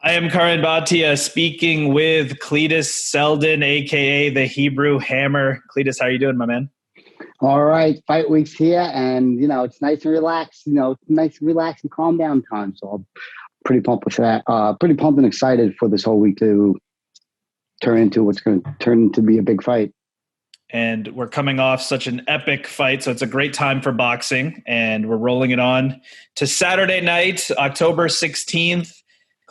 I am Curran Bhatia speaking with Cletus Seldin, a.k.a. the Hebrew Hammer. Cletus, how are you doing, my man? All right, fight week's here, and it's nice and relaxed. It's nice and relaxed and calm down time. So I'm pretty pumped for that. Pretty pumped and excited for this whole week to turn into what's going to turn into be a big fight. And we're coming off such an epic fight, so it's a great time for boxing. And we're rolling it on to Saturday night, October 16th.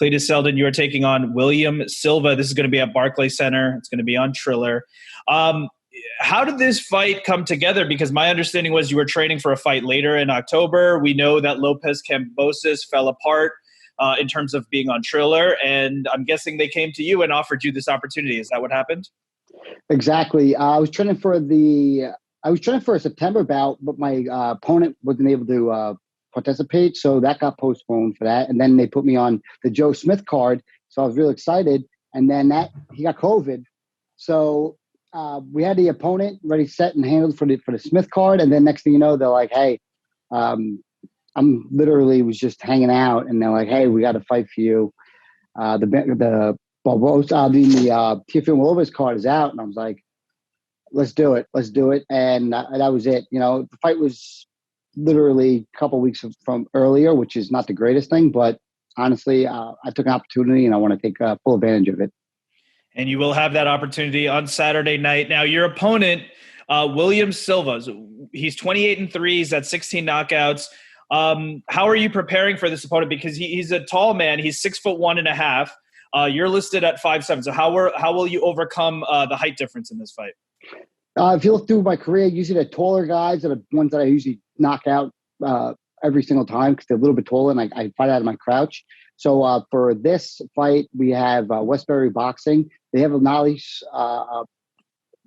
Cletus Seldin, you are taking on William Silva. This is going to be at Barclays Center. It's going to be on Triller. How did this fight come together? Because my understanding was you were training for a fight later in October. We know that Lopez Kambosos fell apart in terms of being on Triller, and I'm guessing they came to you and offered you this opportunity. Is that what happened? Exactly. I was training for a September bout, but my opponent wasn't able to participate, so that got postponed for that. And then they put me on the Joe Smith card, so I was really excited. And then he got COVID, so we had the opponent ready, set, and handled for the Smith card. And then next thing you know, they're like, "Hey, I'm literally was just hanging out," and they're like, "Hey, we got to fight for you." The Teofimo Lopez card is out, and I was like, let's do it. And that was it. The fight was literally a couple of weeks from earlier, which is not the greatest thing, but honestly, I took an opportunity and I want to take full advantage of it. And you will have that opportunity on Saturday night. Now, your opponent, William Silva, he's 28-3. He's at 16 knockouts. How are you preparing for this opponent? Because he's a tall man. He's 6'1.5". You're listed at 5'7". So how will you overcome the height difference in this fight? If you look through my career, usually the taller guys are the ones that I usually knock out every single time because they're a little bit taller and I fight out of my crouch. So for this fight, we have Westbury Boxing. They have a nice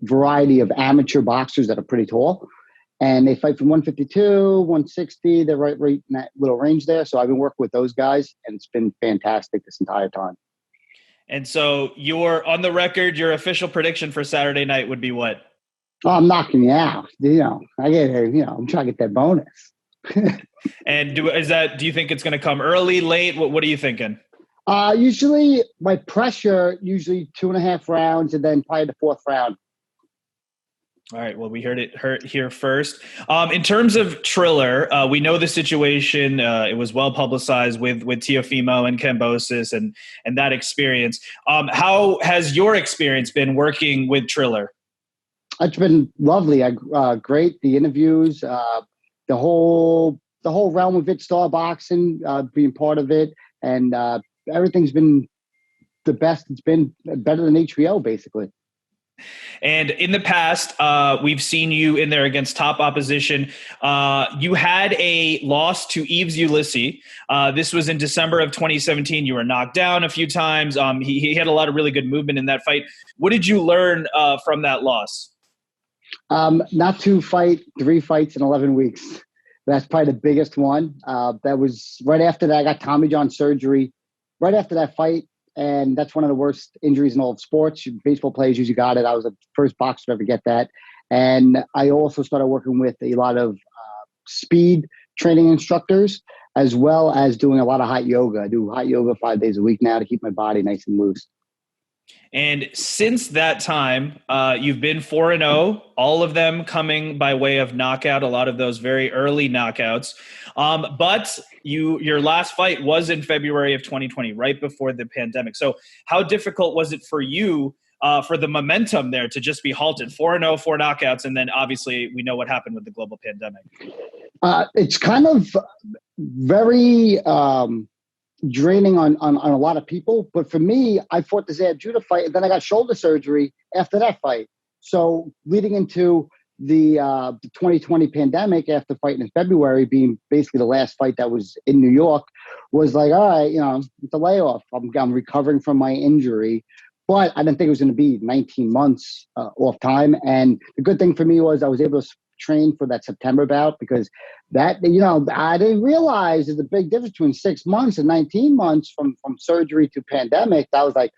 variety of amateur boxers that are pretty tall. And they fight from 152, 160. They're right in that little range there. So I've been working with those guys, and it's been fantastic this entire time. And so you're on the record, your official prediction for Saturday night would be what? Oh, I'm knocking you out. I'm trying to get that bonus. And do you think it's going to come early, late? What are you thinking? Usually my pressure, 2.5 rounds, and then probably the fourth round. All right. Well, we heard it here first. In terms of Triller, we know the situation. It was well publicized with Teofimo and Kambosos and that experience. How has your experience been working with Triller? It's been lovely. Great. The interviews, the whole realm of it, star boxing, being part of it, and everything's been the best. It's been better than HBO, basically. And in the past, we've seen you in there against top opposition. You had a loss to Yves Ulysses. This was in December of 2017. You were knocked down a few times. He had a lot of really good movement in that fight. What did you learn from that loss? Not to fight 3 fights in 11 weeks. That's probably the biggest one. That was right after that. I got Tommy John surgery right after that fight. And that's one of the worst injuries in all of sports. Baseball players usually got it. I was the first boxer to ever get that. And I also started working with a lot of speed training instructors, as well as doing a lot of hot yoga. I do hot yoga 5 days a week now to keep my body nice and loose. And since that time, you've been 4-0, all of them coming by way of knockout, a lot of those very early knockouts. But your last fight was in February of 2020, right before the pandemic. So how difficult was it for you for the momentum there to just be halted? 4-0, 4 knockouts, and then obviously we know what happened with the global pandemic. It's kind of very draining on a lot of people. But for me, I fought the Zab Judah fight, and then I got shoulder surgery after that fight. So leading into the 2020 pandemic, after fighting in February, being basically the last fight that was in New York, was like, all right, it's a layoff. I'm recovering from my injury. But I didn't think it was going to be 19 months off time. And the good thing for me was I was able to train for that September bout, because that, I didn't realize there's a big difference between 6 months and 19 months from surgery to pandemic. I was like,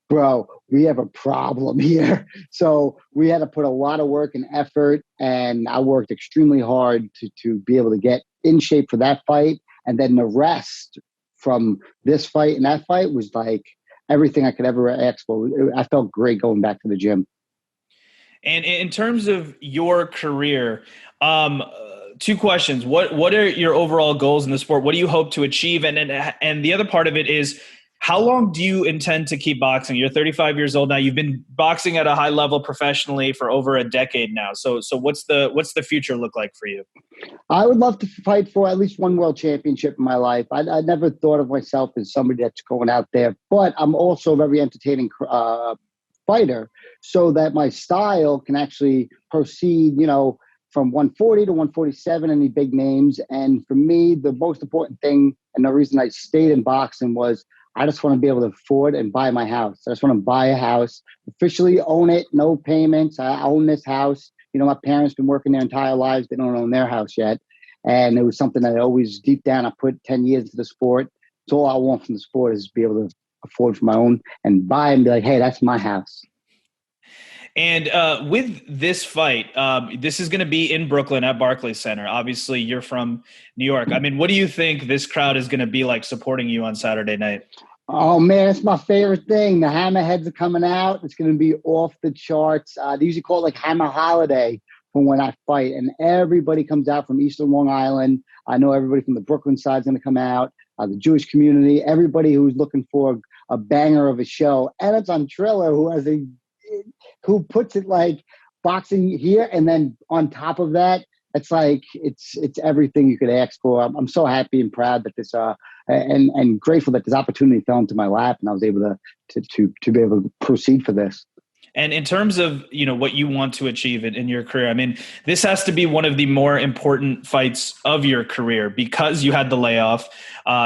bro, we have a problem here. So we had to put a lot of work and effort, and I worked extremely hard to be able to get in shape for that fight. And then the rest from this fight and that fight was like everything I could ever ask for. I felt great going back to the gym. And in terms of your career, two questions. What are your overall goals in the sport? What do you hope to achieve? And the other part of it is, how long do you intend to keep boxing? You're 35 years old now. You've been boxing at a high level professionally for over a decade now. So what's the future look like for you? I would love to fight for at least one world championship in my life. I never thought of myself as somebody that's going out there, but I'm also a very entertaining fighter, so that my style can actually proceed, from 140 to 147, any big names. And for me, the most important thing and the reason I stayed in boxing was I just want to be able to afford and buy my house. I just want to buy a house, officially own it, no payments. I own this house. My parents been working their entire lives. They don't own their house yet. And it was something that I always, deep down, I put 10 years into the sport. It's all I want from the sport is be able to afford for my own and buy and be like, hey, that's my house. And with this fight, this is going to be in Brooklyn at Barclays Center. Obviously, you're from New York. I mean, what do you think this crowd is going to be like supporting you on Saturday night? Oh, man, it's my favorite thing. The hammerheads are coming out. It's going to be off the charts. They usually call it like Hammer Holiday from when I fight. And everybody comes out from Eastern Long Island. I know everybody from the Brooklyn side is going to come out, the Jewish community, everybody who's looking for a banger of a show. And it's on Triller, who puts it like boxing here. And then on top of that, it's like it's everything you could ask for. I'm so happy and proud that this and grateful that this opportunity fell into my lap and I was able to be able to proceed for this. And in terms of, what you want to achieve in your career, I mean, this has to be one of the more important fights of your career because you had the layoff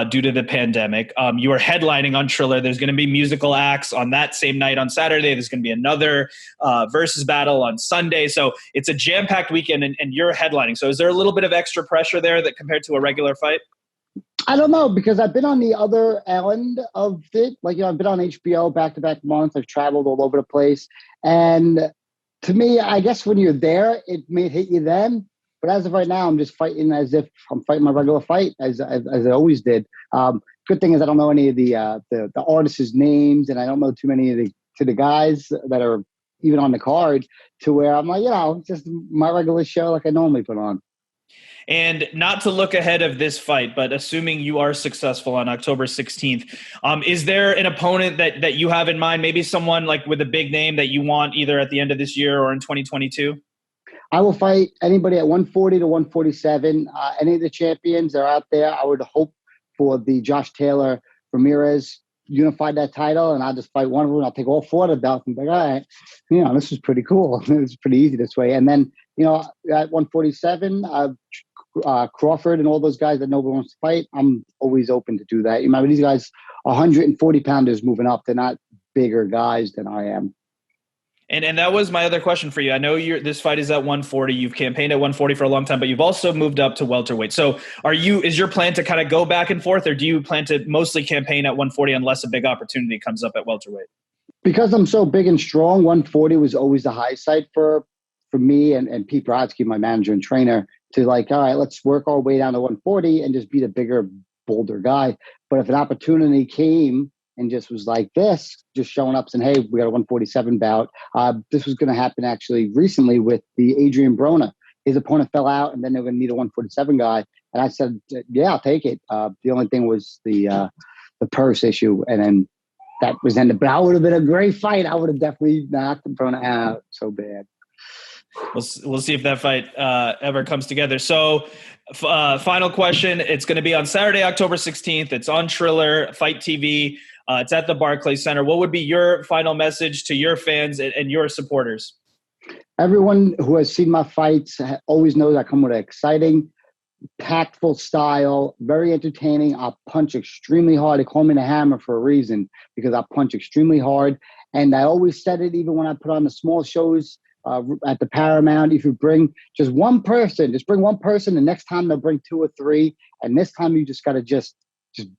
due to the pandemic. You are headlining on Triller. There's going to be musical acts on that same night on Saturday. There's going to be another versus battle on Sunday. So it's a jam-packed weekend and you're headlining. So is there a little bit of extra pressure there that compared to a regular fight? I don't know, because I've been on the other end of it. Like, I've been on HBO back-to-back months. I've traveled all over the place. And to me, I guess when you're there, it may hit you then. But as of right now, I'm just fighting as if I'm fighting my regular fight, as I always did. Good thing is I don't know any of the artists' names, and I don't know too many of the guys that are even on the card, to where I'm like, it's just my regular show like I normally put on. And not to look ahead of this fight, but assuming you are successful on October 16th, is there an opponent that you have in mind, maybe someone like with a big name that you want either at the end of this year or in 2022? I will fight anybody at 140 to 147. Any of the champions are out there. I would hope for the Josh Taylor Ramirez unified that title, and I'll just fight one of them. I'll take all four of the belts and be like, all right, this is pretty cool. It's pretty easy this way. And then, at 147, Crawford and all those guys that nobody wants to fight, I'm always open to do that. These guys are 140 pounders moving up. They're not bigger guys than I am. And that was my other question for you. I know this fight is at 140. You've campaigned at 140 for a long time, but you've also moved up to welterweight. So is your plan to kind of go back and forth, or do you plan to mostly campaign at 140 unless a big opportunity comes up at welterweight? Because I'm so big and strong, 140 was always the high side for me and Pete Brodsky, my manager and trainer, to like, all right, let's work our way down to 140 and just be the bigger, bolder guy. But if an opportunity came and just was like this, just showing up saying, hey, we got a 147 bout. This was going to happen actually recently with the Adrian Broner. His opponent fell out and then they were going to need a 147 guy. And I said, yeah, I'll take it. The only thing was the purse issue. And then that was ended. But that would have been a great fight. I would have definitely knocked Broner out so bad. We'll see if that fight ever comes together. So final question. It's going to be on Saturday, October 16th. It's on Triller, Fight TV. It's at the Barclays Center. What would be your final message to your fans and your supporters? Everyone who has seen my fights always knows I come with an exciting, tactful style, very entertaining. I'll punch extremely hard. They call me the Hammer for a reason, because I punch extremely hard. And I always said it even when I put on the small shows at the Paramount. If you bring just one person, the next time they'll bring two or three. And this time you just got to just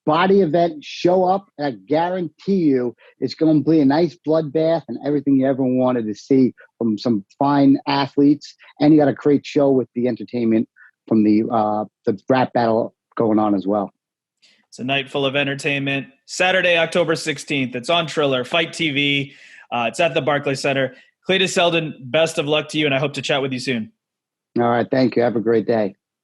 body event, show up, and I guarantee you it's going to be a nice bloodbath and everything you ever wanted to see from some fine athletes. And you got a great show with the entertainment from the rap battle going on as well. It's a night full of entertainment. Saturday, October 16th. It's on Triller, Fight TV. It's at the Barclays Center. Cletus, Seldin, best of luck to you, and I hope to chat with you soon. All right. Thank you. Have a great day.